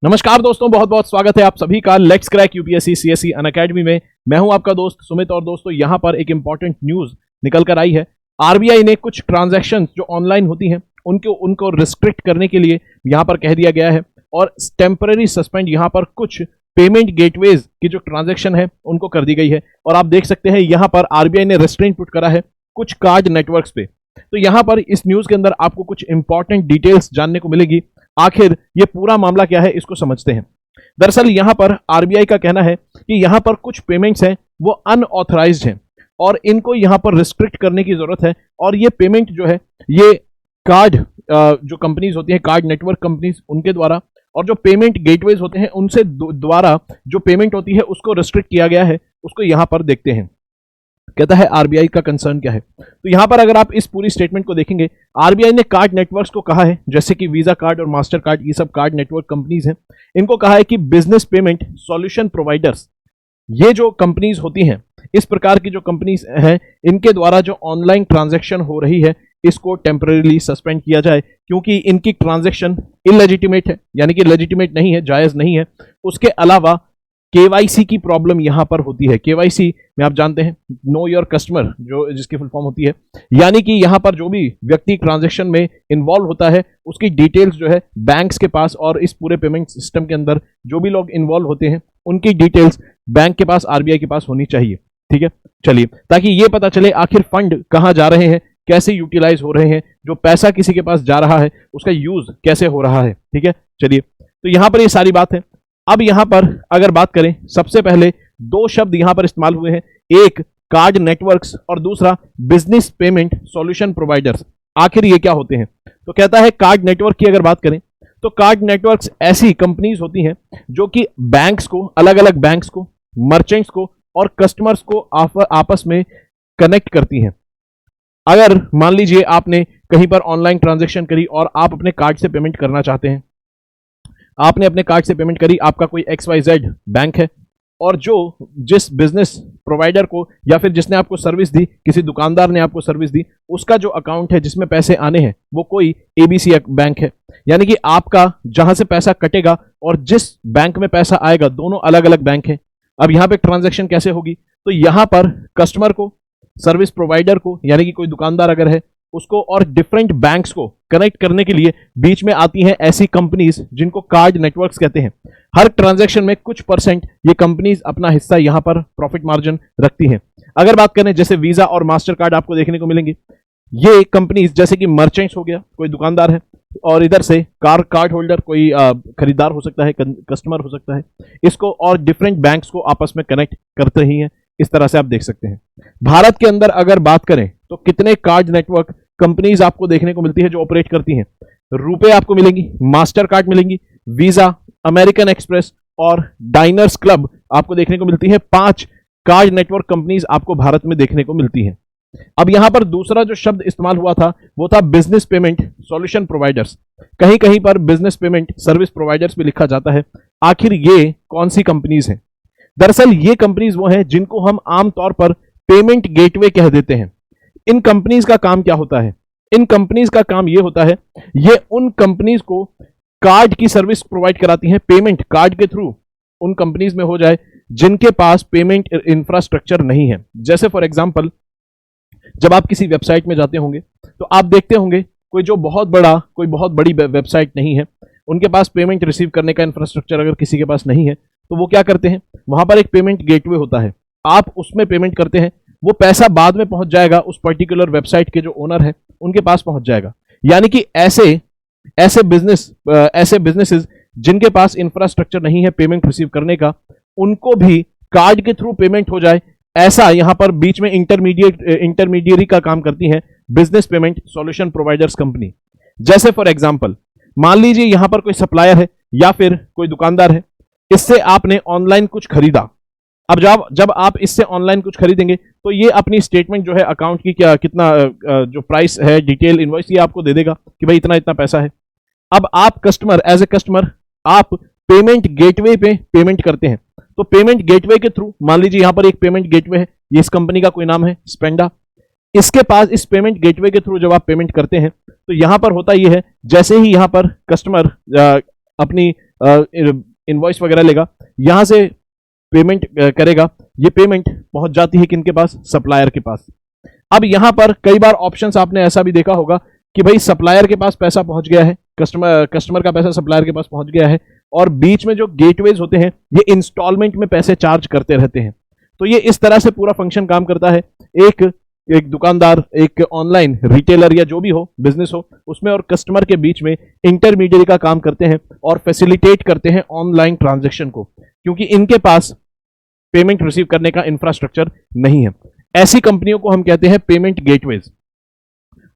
नमस्कार दोस्तों, बहुत बहुत स्वागत है आप सभी का let's crack UPSC CSC Unacademy में। मैं हूं आपका दोस्त सुमित। और दोस्तों यहां पर एक इंपॉर्टेंट न्यूज निकल कर आई है। आरबीआई ने कुछ ट्रांजैक्शंस जो ऑनलाइन होती हैं उनको रिस्ट्रिक्ट करने के लिए यहां पर कह दिया गया है और टेम्पररी सस्पेंड यहां पर कुछ पेमेंट गेटवेज की जो ट्रांजैक्शन है उनको कर दी गई है। और आप देख सकते हैं यहां पर आरबीआई ने रेस्ट्रेंट पुट करा है कुछ कार्ड नेटवर्क्स पे। तो यहां पर इस न्यूज के अंदर आपको कुछ इंपॉर्टेंट डिटेल्स जानने को मिलेगी। आखिर ये पूरा मामला क्या है इसको समझते हैं। दरअसल यहां पर आरबीआई का कहना है कि यहां पर कुछ पेमेंट्स हैं वो अनऑथराइज्ड हैं और इनको यहां पर रिस्ट्रिक्ट करने की जरूरत है। और ये पेमेंट जो है ये कार्ड जो कंपनीज होती हैं, कार्ड नेटवर्क कंपनीज, उनके द्वारा और जो पेमेंट गेटवेज होते हैं उनसे द्वारा जो पेमेंट होती है उसको रिस्ट्रिक्ट किया गया है। उसको यहां पर देखते हैं कहता है आरबीआई का कंसर्न क्या है। तो यहां पर अगर आप इस पूरी स्टेटमेंट को देखेंगे, आरबीआई ने कार्ड नेटवर्क्स को कहा है, जैसे कि वीजा कार्ड और मास्टर कार्ड, ये सब कार्ड नेटवर्क कंपनीज हैं, इनको कहा है कि बिजनेस पेमेंट सॉल्यूशन प्रोवाइडर्स, ये जो कंपनीज होती हैं, इस प्रकार की जो कंपनीज हैं, इनके द्वारा जो ऑनलाइन ट्रांजैक्शन हो रही है इसको टेम्पररीली सस्पेंड किया जाए, क्योंकि इनकी ट्रांजैक्शन इलेजिटिमेट है, यानी कि लेजिटिमेट नहीं है, जायज नहीं है। उसके अलावा केवाईसी की प्रॉब्लम यहां पर होती है। केवाईसी में आप जानते हैं नो योर कस्टमर, जो जिसकी फुल फॉर्म होती है, यानी कि यहां पर जो भी व्यक्ति ट्रांजैक्शन में इन्वॉल्व होता है उसकी डिटेल्स जो है बैंक्स के पास, और इस पूरे पेमेंट सिस्टम के अंदर जो भी लोग इन्वॉल्व होते हैं उनकी डिटेल्स बैंक के पास, आरबीआई के पास होनी चाहिए। ठीक है, चलिए, ताकि ये पता चले आखिर फंड कहां जा रहे हैं, कैसे यूटिलाइज हो रहे हैं, जो पैसा किसी के पास जा रहा है उसका यूज कैसे हो रहा है। ठीक है, चलिए, तो यहां पर ये सारी बात है। अब यहां पर अगर बात करें, सबसे पहले दो शब्द यहां पर इस्तेमाल हुए हैं, एक कार्ड नेटवर्क्स और दूसरा बिजनेस पेमेंट सॉल्यूशन प्रोवाइडर्स। आखिर ये क्या होते हैं? तो कहता है आपस नेटवर्क की अगर बात करें तो कार्ड नेटवर्क्स ऐसी कंपनीज होती हैं जो कि बैंक्स को, अलग अलग बैंक्स को, मर्चेंट्स को और कस्टमर्स को आपस में कनेक्ट करती हैं। अगर मान लीजिए आपने कहीं पर ऑनलाइन ट्रांजैक्शन करी और आप अपने कार्ड से पेमेंट करना चाहते हैं, आपने अपने कार्ड से पेमेंट करी, आपका कोई XYZ बैंक है और जिस बिजनेस प्रोवाइडर को या फिर जिसने आपको सर्विस दी, किसी दुकानदार ने आपको सर्विस दी, उसका जो अकाउंट है जिसमें पैसे आने हैं वो कोई ABC बैंक है, यानी कि आपका जहां से पैसा कटेगा और जिस बैंक में पैसा आएगा दोनों अलग अलग बैंक हैं। अब यहां पे ट्रांजैक्शन कैसे होगी? तो यहां पर कस्टमर को, सर्विस प्रोवाइडर को, यानी कि कोई दुकानदार अगर है उसको, और डिफरेंट बैंक्स को कनेक्ट करने के लिए बीच में आती हैं ऐसी कंपनीज जिनको कार्ड नेटवर्क्स कहते हैं। हर ट्रांजैक्शन में कुछ परसेंट ये कंपनीज अपना हिस्सा यहां पर प्रॉफिट मार्जिन रखती हैं। अगर बात करें जैसे वीजा और मास्टर कार्ड आपको देखने को मिलेंगे, ये कंपनीज जैसे कि मर्चेंट्स हो गया, कोई दुकानदार है, और इधर से कार्ड होल्डर, कोई खरीदार हो सकता है, कस्टमर हो सकता है, इसको और डिफरेंट बैंक्स को आपस में कनेक्ट करते ही हैं। इस तरह से आप देख सकते हैं। भारत के अंदर अगर बात करें तो कितने कार्ड नेटवर्क कंपनीज आपको देखने को मिलती है जो ऑपरेट करती हैं? रुपए आपको मिलेंगी, मास्टर कार्ड मिलेंगी, वीजा, अमेरिकन एक्सप्रेस और डाइनर्स क्लब आपको देखने को मिलती है। 5 कार्ड नेटवर्क कंपनीज आपको भारत में देखने को मिलती हैं। अब यहां पर दूसरा जो शब्द इस्तेमाल हुआ था वो था बिजनेस पेमेंट सॉल्यूशन प्रोवाइडर्स। कहीं कहीं पर बिजनेस पेमेंट सर्विस प्रोवाइडर्स भी लिखा जाता है। आखिर ये कौन सी कंपनीज हैं? दरअसल ये कंपनीज वो हैं जिनको हम आमतौर पर पेमेंट गेटवे कह देते हैं। इन कंपनीज का काम क्या होता है? इन कंपनीज का काम ये होता है, ये उन कंपनीज को कार्ड की सर्विस प्रोवाइड कराती हैं, पेमेंट कार्ड के थ्रू उन कंपनीज में हो जाए जिनके पास पेमेंट इंफ्रास्ट्रक्चर नहीं है। जैसे फॉर एग्जांपल, जब आप किसी वेबसाइट में जाते होंगे तो आप देखते होंगे कोई बहुत बड़ी वेबसाइट नहीं है, उनके पास पेमेंट रिसीव करने का इंफ्रास्ट्रक्चर अगर किसी के पास नहीं है तो वो क्या करते हैं, वहां पर एक पेमेंट गेटवे होता है, आप उसमें पेमेंट करते हैं, वो पैसा बाद में पहुंच जाएगा उस पर्टिकुलर वेबसाइट के जो ओनर है उनके पास पहुंच जाएगा। यानी कि ऐसे बिजनेसेस जिनके पास इंफ्रास्ट्रक्चर नहीं है पेमेंट रिसीव करने का, उनको भी कार्ड के थ्रू पेमेंट हो जाए, ऐसा यहां पर बीच में इंटरमीडिएरी का काम करती है business payment solution providers company. जैसे फॉर एग्जांपल, मान लीजिए यहां पर कोई सप्लायर है या फिर कोई दुकानदार है, इससे आपने ऑनलाइन कुछ खरीदा। अब जब आप इससे ऑनलाइन कुछ खरीदेंगे तो ये अपनी स्टेटमेंट जो है अकाउंट की, कितना जो प्राइस है, डिटेल इनवॉइस, ये आपको दे देगा कि भाई इतना इतना पैसा है। अब आप कस्टमर, एज ए कस्टमर, आप पेमेंट गेटवे पे पेमेंट करते हैं। तो पेमेंट गेटवे के थ्रू, मान लीजिए यहां पर एक पेमेंट गेटवे है, ये इस कंपनी का कोई नाम है स्पेंडा, इसके पास इस पेमेंट गेटवे के थ्रू जब आप पेमेंट करते हैं तो यहां पर होता यह है, जैसे ही यहां पर कस्टमर अपनी इनवॉइस वगैरह लेगा, यहां से पेमेंट करेगा। ये पेमेंट पहुंच जाती है किनके पास? सप्लायर के पास। अब यहां पर कई बार ऑप्शंस आपने ऐसा भी देखा होगा कि भाई सप्लायर के पास पैसा पहुंच गया है, कस्टमर का पैसा सप्लायर के पास पहुंच गया है, और बीच में जो गेटवेज होते हैं ये इंस्टॉलमेंट में पैसे चार्ज करते रहते हैं। तो ये इस तरह से पूरा फंक्शन काम करता है। एक दुकानदार, एक ऑनलाइन रिटेलर या जो भी हो बिजनेस हो, उसमें और कस्टमर के बीच में इंटरमीडिएट का काम करते हैं और फैसिलिटेट करते हैं ऑनलाइन ट्रांजैक्शन को, क्योंकि इनके पास पेमेंट रिसीव करने का इंफ्रास्ट्रक्चर नहीं है। ऐसी कंपनियों को हम कहते हैं पेमेंट गेटवेज,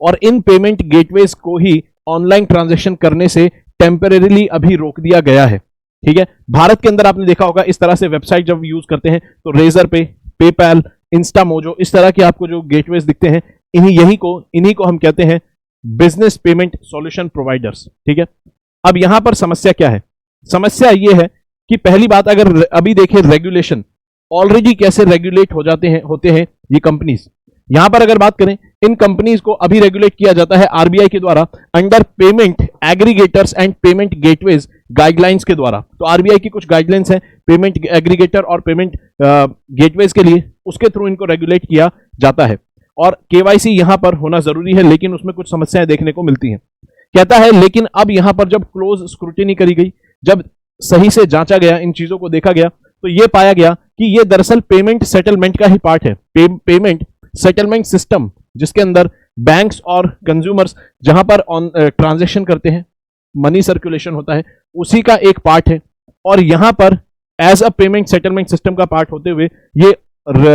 और इन पेमेंट गेटवेज को ही ऑनलाइन ट्रांजैक्शन करने से टेम्परेरीली अभी रोक दिया गया है। ठीक है, भारत के अंदर आपने देखा होगा इस तरह से वेबसाइट जब यूज करते हैं तो रेजर पे, पेपैल, इंस्टामोजो, इस तरह के आपको जो गेटवेज दिखते हैं, इन्हीं को हम कहते हैं बिजनेस पेमेंट सॉल्यूशन प्रोवाइडर्स। ठीक है, अब यहां पर समस्या क्या है? समस्या यह है कि पहली बात, अगर अभी देखें रेगुलेशन, ऑलरेडी कैसे रेगुलेट होते हैं ये कंपनीज। यहां पर अगर बात करें, इन कंपनीज को अभी रेगुलेट किया जाता है आरबीआई के द्वारा under payment aggregators and payment gateways guidelines के द्वारा। तो आरबीआई की कुछ गाइडलाइंस है पेमेंट एग्रीगेटर और पेमेंट गेटवेज के लिए, उसके थ्रू इनको रेगुलेट किया जाता है। और केवाईसी यहां पर होना जरूरी है, लेकिन उसमें कुछ समस्याएं देखने को मिलती हैं। कहता है लेकिन अब यहां पर जब क्लोज स्क्रूटिनी करी गई, जब सही से जांचा गया, इन चीजों को देखा गया, तो यह पाया गया कि यह दरअसल पेमेंट सेटलमेंट का ही पार्ट है। पेमेंट सेटलमेंट सिस्टम, जिसके अंदर बैंक्स और कंज्यूमर्स जहां पर ट्रांजैक्शन करते हैं, मनी सर्कुलेशन होता है, उसी का एक पार्ट है। और यहां पर as a payment settlement system का पार्ट होते हुए ये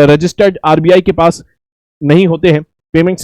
रजिस्टर्ड आरबीआई के पास नहीं होते हैं पेमेंट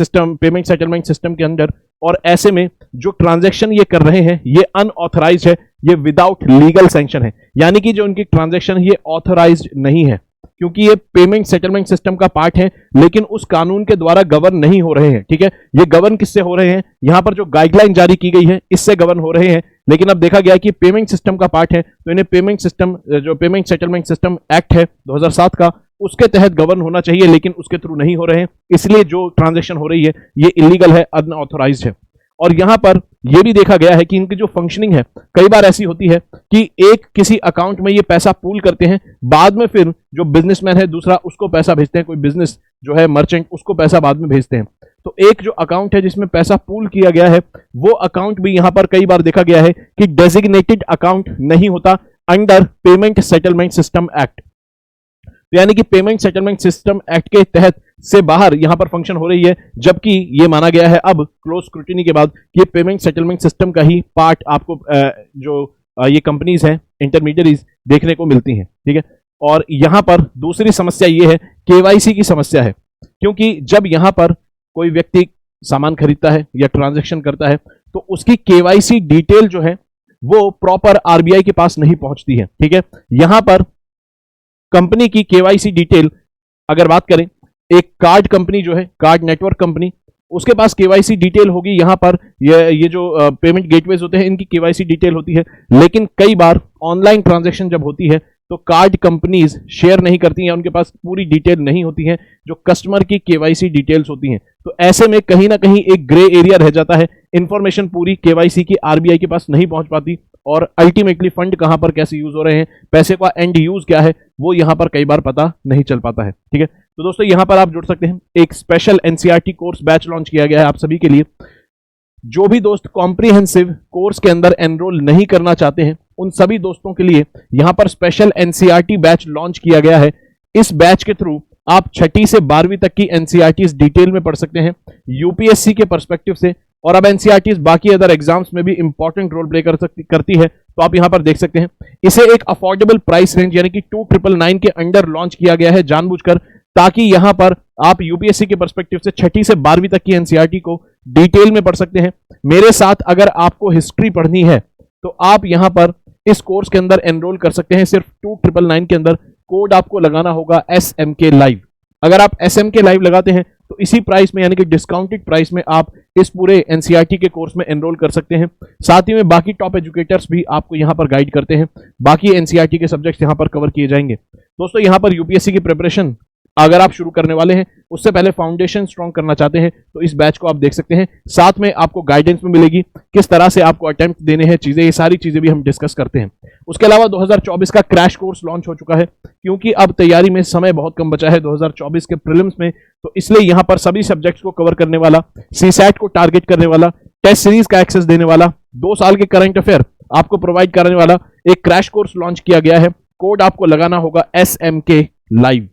सेटलमेंट सिस्टम के अंदर। और ऐसे में जो ट्रांजैक्शन ये कर रहे हैं ये अनऑथराइज्ड है, ये विदाउट लीगल सैंक्शन है, यानी कि जो उनकी ट्रांजैक्शन ये ऑथराइज्ड नहीं है, क्योंकि ये पेमेंट सेटलमेंट सिस्टम का पार्ट है, लेकिन उस कानून के द्वारा गवर्न नहीं हो रहे हैं। ठीक है, ये गवर्न किससे हो रहे हैं? यहां पर जो गाइडलाइन जारी की गई है इससे गवर्न हो रहे हैं। लेकिन अब देखा गया कि पेमेंट सिस्टम का पार्ट है, तो इन्हें पेमेंट सेटलमेंट सिस्टम एक्ट है 2007 का, उसके तहत गवर्न होना चाहिए, लेकिन उसके थ्रू नहीं हो रहे हैं, इसलिए जो ट्रांजैक्शन हो रही है ये इलीगल है, अनऑथराइज्ड है। और यहां पर यह भी देखा गया है कि इनकी जो फंक्शनिंग है कई बार ऐसी होती है कि एक किसी अकाउंट में ये पैसा पूल करते हैं, बाद में फिर जो बिजनेसमैन है दूसरा उसको पैसा भेजते हैं, कोई बिजनेस जो है मर्चेंट उसको पैसा बाद में भेजते हैं। तो एक जो अकाउंट है जिसमें पैसा पूल किया गया है, वो अकाउंट भी यहां पर कई बार देखा गया है कि डेजिग्नेटेड अकाउंट नहीं होता under payment settlement system act. यानी कि पेमेंट सेटलमेंट सिस्टम एक्ट के तहत से बाहर यहां पर फंक्शन हो रही है, जबकि ये माना गया है अब क्लोज स्क्रूटिनी के बाद कि पेमेंट सेटलमेंट सिस्टम का ही पार्ट आपको ये कंपनीज हैं इंटरमीडियरीज देखने को मिलती हैं। ठीक है, और यहां पर दूसरी समस्या ये है, केवाईसी की समस्या है, क्योंकि जब यहां पर कोई व्यक्ति सामान खरीदता है या ट्रांजैक्शन करता है तो उसकी केवाईसी डिटेल जो है वो प्रॉपर आरबीआई के पास नहीं पहुंचती है। ठीक है, यहां पर कंपनी की केवाईसी डिटेल अगर बात करें, एक कार्ड कंपनी जो है, कार्ड नेटवर्क कंपनी, उसके पास केवाईसी डिटेल होगी। यहां पर ये जो पेमेंट गेटवेज होते हैं इनकी केवाईसी डिटेल होती है, लेकिन कई बार ऑनलाइन ट्रांजैक्शन जब होती है तो कार्ड कंपनीज शेयर नहीं करती हैं, उनके पास पूरी डिटेल नहीं होती है जो कस्टमर की केवाईसी डिटेल्स होती हैं। तो ऐसे में कहीं ना कहीं एक ग्रे एरिया रह जाता है, इंफॉर्मेशन पूरी केवाईसी की आरबीआई के पास नहीं पहुंच पाती, और अल्टीमेटली फंड कहां पर कैसे यूज हो रहे हैं, पैसे का एंड यूज क्या है, वो यहां पर कई बार पता नहीं चल पाता है। ठीक है, तो दोस्तों यहां पर आप जुड़ सकते हैं, एक special NCERT course batch launch किया गया है आप सभी के लिए। जो भी दोस्त कॉम्प्रिहेंसिव कोर्स के अंदर एनरोल नहीं करना चाहते हैं उन सभी दोस्तों के लिए यहां पर स्पेशल एनसीईआरटी बैच लॉन्च किया गया है। इस बैच के थ्रू आप 6ठी से 12वीं तक की एनसीईआरटी डिटेल में पढ़ सकते हैं यूपीएससी के पर्सपेक्टिव से, और अब एनसीईआरटी बाकी अदर एग्जाम्स में भी इंपॉर्टेंट रोल प्ले करती है, तो आप यहां पर देख सकते हैं। इसे एक अफोर्डेबल प्राइस रेंज यानी कि 2999 के अंडर लॉन्च किया गया है जानबूझकर, ताकि यहां पर आप यूपीएससी के पर्सपेक्टिव से 6ठी से 12वीं तक की एनसीईआरटी को डिटेल में पढ़ सकते हैं। मेरे साथ अगर आपको हिस्ट्री पढ़नी है तो आप यहां पर इस कोर्स के अंदर एनरोल कर सकते हैं, सिर्फ 2999 के अंदर। कोड आपको लगाना होगा SMK लाइव। अगर आप SMK लाइव लगाते हैं तो इसी प्राइस में यानी कि डिस्काउंटेड प्राइस में आप इस पूरे एनसीईआरटी के कोर्स में एनरोल कर सकते हैं। साथ ही में बाकी टॉप एजुकेटर्स भी आपको यहां पर गाइड करते हैं, बाकी एनसीईआरटी के सब्जेक्ट्स यहां पर कवर किए जाएंगे। दोस्तों यहां पर यूपीएससी की प्रिपरेशन अगर आप शुरू करने वाले हैं, उससे पहले फाउंडेशन स्ट्रॉन्ग करना चाहते हैं, तो इस बैच को आप देख सकते हैं। साथ में आपको गाइडेंस में मिलेगी किस तरह से आपको अटेम्प्ट देने हैं, चीजें, ये सारी चीजें भी हम डिस्कस करते हैं। उसके अलावा 2024 का क्रैश कोर्स लॉन्च हो चुका है, क्योंकि अब तैयारी में समय बहुत कम बचा है 2024 के प्रीलिम्स में, तो इसलिए यहां पर सभी सब्जेक्ट्स को कवर करने वाला, सीसैट को टारगेट करने वाला, टेस्ट सीरीज का एक्सेस देने वाला, 2 साल के करंट अफेयर आपको प्रोवाइड करने वाला एक क्रैश कोर्स लॉन्च किया गया है। कोड आपको लगाना होगा SMK लाइव,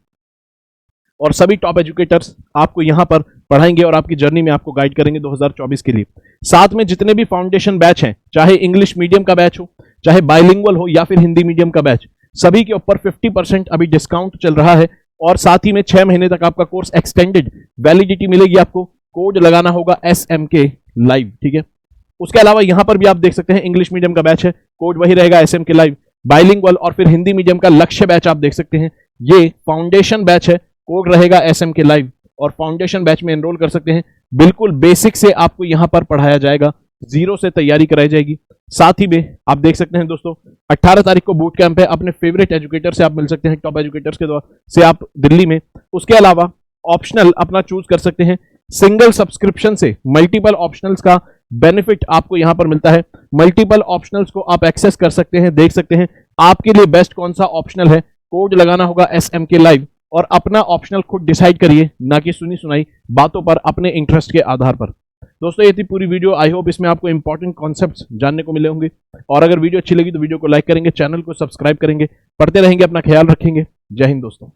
और सभी टॉप एजुकेटर्स आपको यहां पर पढ़ाएंगे और आपकी जर्नी में आपको गाइड करेंगे 2024 के लिए। साथ में जितने भी फाउंडेशन बैच हैं, चाहे इंग्लिश मीडियम का बैच हो, चाहे बाइलिंगुअल हो या फिर हिंदी मीडियम का बैच, सभी के ऊपर 50% अभी डिस्काउंट चल रहा है, और साथ ही में 6 महीने तक आपका कोर्स एक्सटेंडेड वैलिडिटी मिलेगी आपको। कोड लगाना होगा SMK लाइव, ठीक है। उसके अलावा यहां पर भी आप देख सकते हैं इंग्लिश मीडियम का बैच है, कोड वही रहेगा SMK लाइव। बाइलिंगुअल और फिर हिंदी मीडियम का लक्ष्य बैच आप देख सकते हैं, ये फाउंडेशन बैच है, कोड रहेगा SMK लाइव, और फाउंडेशन बैच में एनरोल कर सकते हैं। बिल्कुल बेसिक से आपको यहां पर पढ़ाया जाएगा, जीरो से तैयारी कराई जाएगी। साथ ही में आप देख सकते हैं दोस्तों, 18 तारीख को बूट कैंप है, अपने फेवरेट एजुकेटर से आप मिल सकते हैं, टॉप एजुकेटर्स के द्वारा से आप दिल्ली में। उसके अलावा ऑप्शनल अपना चूज कर सकते हैं, सिंगल सब्सक्रिप्शन से मल्टीपल ऑप्शनल्स का बेनिफिट आपको यहां पर मिलता है। मल्टीपल ऑप्शनल्स को आप एक्सेस कर सकते हैं, देख सकते हैं आपके लिए बेस्ट कौन सा ऑप्शनल है। कोड लगाना होगा SMK लाइव, और अपना ऑप्शनल खुद डिसाइड करिए, ना कि सुनी सुनाई बातों पर, अपने इंटरेस्ट के आधार पर। दोस्तों, ये थी पूरी वीडियो। आई होप इसमें आपको इंपॉर्टेंट कॉन्सेप्ट्स जानने को मिले होंगे, और अगर वीडियो अच्छी लगी तो वीडियो को लाइक करेंगे, चैनल को सब्सक्राइब करेंगे, पढ़ते रहेंगे, अपना ख्याल रखेंगे। जय हिंद दोस्तों।